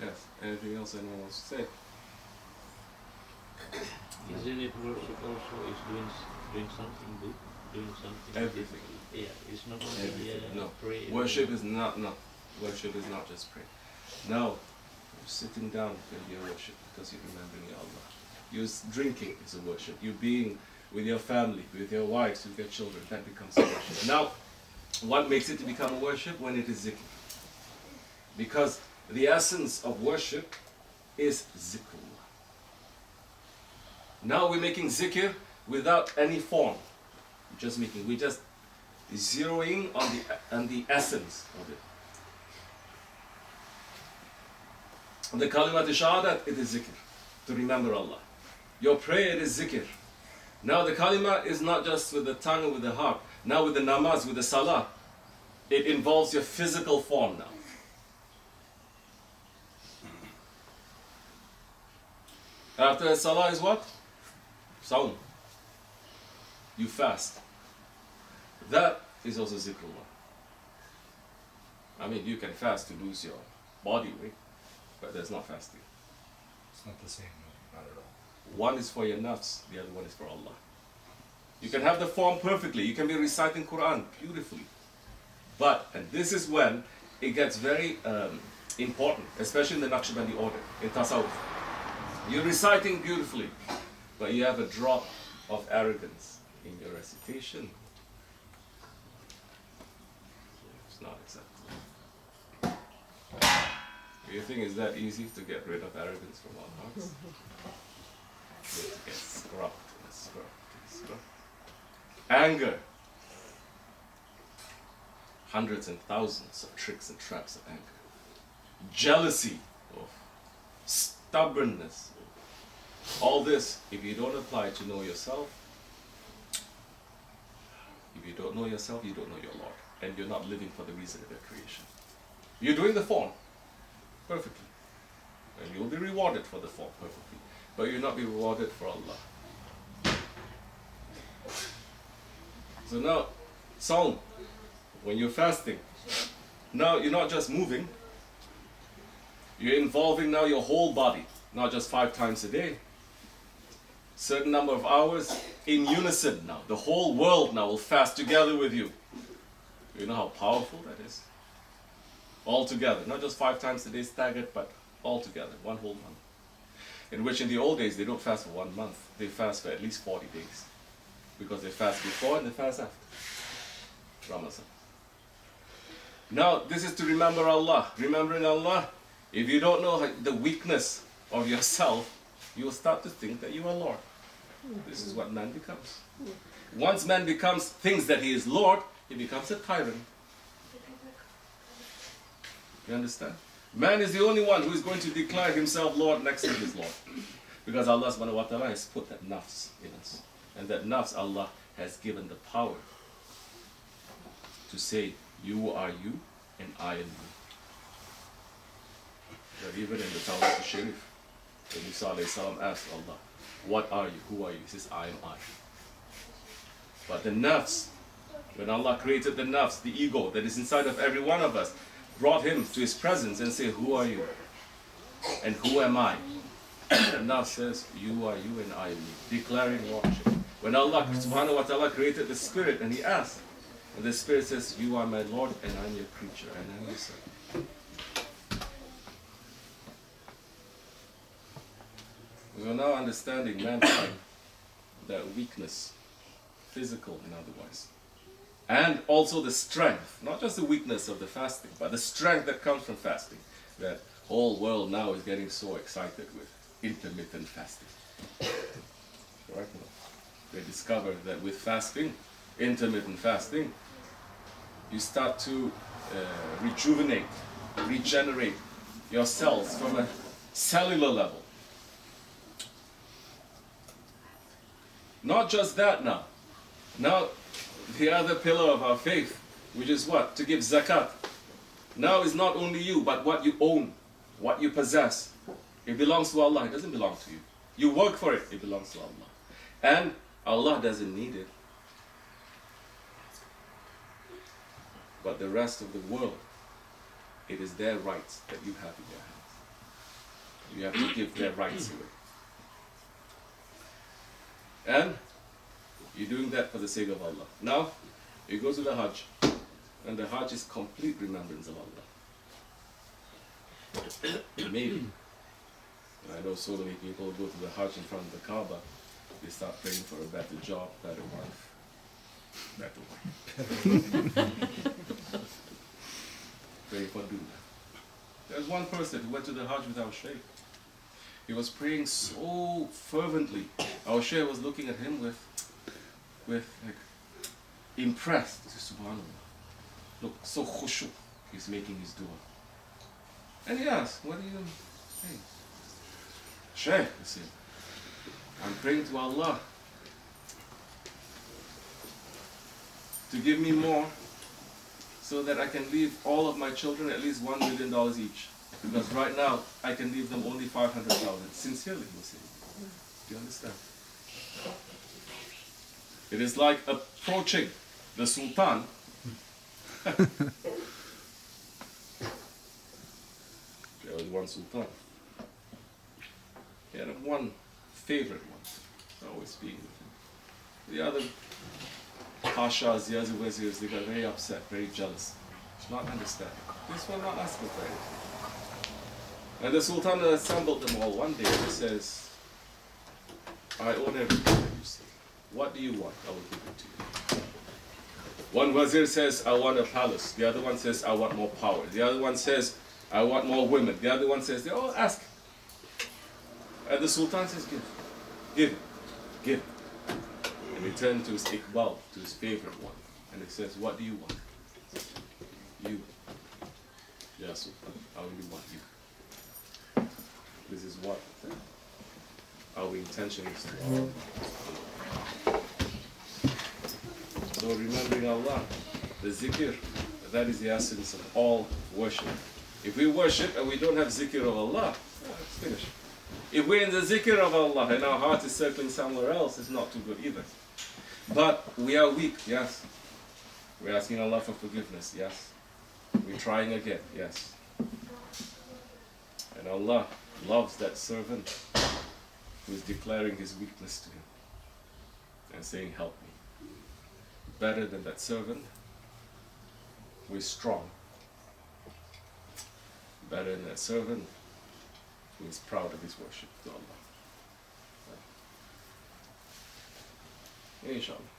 Yes. Anything else anyone wants to say? Isn't it worship also is doing something good? Doing something Everything. Yeah, it's not only Everything. No. pray. Worship is not Worship is not just pray. No. You're sitting down in your worship because you're remembering your Allah. You're drinking is a worship. You being with your family, with your wives, with your children, that becomes a worship. Now, what makes it to become a worship? When it is zikr. Because the essence of worship is zikr. Now we're making zikr without any form. We're just zeroing on the essence of it. The kalimat shahadat, it is zikr, to remember Allah. Your prayer, it is zikr. Now the kalima is not just with the tongue and with the heart. Now with the namaz, with the salah, it involves your physical form now. After salah is what? Sawm. You fast. That is also zikrullah. I mean, you can fast to lose your body weight, but there's not fasting. It's not the same, no, not at all. One is for your nafs, the other one is for Allah. You can have the form perfectly. You can be reciting Quran beautifully. But, and this is when it gets very important, especially in the Naqshbandi order, in Tasawwuf. You're reciting beautifully, but you have a drop of arrogance in your recitation. It's not acceptable. Do you think it's that easy to get rid of arrogance from our hearts? It gets scrubbed and scrubbed and scrubbed. Anger. Hundreds and thousands of tricks and traps of anger. Jealousy, of stubbornness. All this, if you don't apply to know yourself, if you don't know yourself, you don't know your Lord. And you're not living for the reason of your creation. You're doing the form perfectly. And you'll be rewarded for the form perfectly. But you'll not be rewarded for Allah. So now, Psalm, when you're fasting, now you're not just moving, you're involving now your whole body, not just 5 times a day. Certain number of hours in unison now. The whole world now will fast together with you. You know how powerful that is? All together, not just 5 times a day staggered, but all together, one whole month. In which in the old days, they don't fast for 1 month. They fast for at least 40 days. Because they fast before and they fast after Ramadan. Now, this is to remember Allah. Remembering Allah, if you don't know the weakness of yourself, you will start to think that you are Lord. This is what man becomes. Once man becomes thinks that he is Lord, he becomes a tyrant. You understand? Man is the only one who is going to declare himself Lord next to his Lord. Because Allah subhanahu wa ta'ala has put that nafs in us. And that nafs Allah has given the power to say, you are you and I am you. But even in the Tawbah al-Sharif, when Musa alayhi salam asked Allah, what are you? Who are you? He says, I am I. But the nafs, when Allah created the nafs, the ego that is inside of every one of us, brought him to his presence and said, who are you? And who am I? And nafs says, you are you and I am me, declaring lordship. When Allah subhanahu wa ta'ala created the spirit and he asked, and the spirit says, you are my Lord and I'm your creature and I'm your son. We are now understanding mankind, their weakness, physical and otherwise. And also the strength, not just the weakness of the fasting, but the strength that comes from fasting. That whole world now is getting so excited with intermittent fasting. Right? They discover that with fasting, intermittent fasting, you start to rejuvenate, regenerate your cells from a cellular level. Not just that now. Now, the other pillar of our faith, which is what? To give zakat. Now is not only you, but what you own, what you possess. It belongs to Allah, it doesn't belong to you. You work for it, it belongs to Allah. And Allah doesn't need it. But the rest of the world, it is their rights that you have in your hands. You have to give their rights away. And you're doing that for the sake of Allah. Now, you go to the Hajj, and the Hajj is complete remembrance of Allah. Maybe. I know so many people go to the Hajj in front of the Kaaba, they start praying for a better job, better wife. Praying for dunya. There's one person who went to the Hajj with our Shaykh. He was praying so fervently. Our Shaykh was looking at him with like, impressed. Subhanallah. Look, so khushu. He's making his dua. And he asked, what are you saying? Shaykh, he said, I'm praying to Allah to give me more so that I can leave all of my children at least $1 million each. Because right now, I can leave them only 500,000. Sincerely, he was saying. Do you understand? It is like approaching the Sultan. There was one Sultan. He had one favorite one, always being with him. The other Pashas, the other Wazirs, they got very upset, very jealous. Not understanding. This one not asking for anything. And the Sultan assembled them all one day and he says, I own everything that you see. What do you want? I will give it to you. One Wazir says, I want a palace. The other one says, I want more power. The other one says, I want more women. The other one says, they all ask. And the Sultan says, give. And he turned to his Iqbal, to his favorite one. And he says, what do you want? You. Yeah, Sultan, I only want you. This is what our intention is to all. So remembering Allah, the zikr, that is the essence of all worship. If we worship and we don't have zikr of Allah, it's finished. If we're in the zikr of Allah and our heart is circling somewhere else, it's not too good either. But we are weak, yes. We're asking Allah for forgiveness, yes. We're trying again, yes. And Allah loves that servant who is declaring his weakness to him and saying, help me. Better than that servant who is strong. Better than that servant who is proud of his worship to Allah. Inshallah.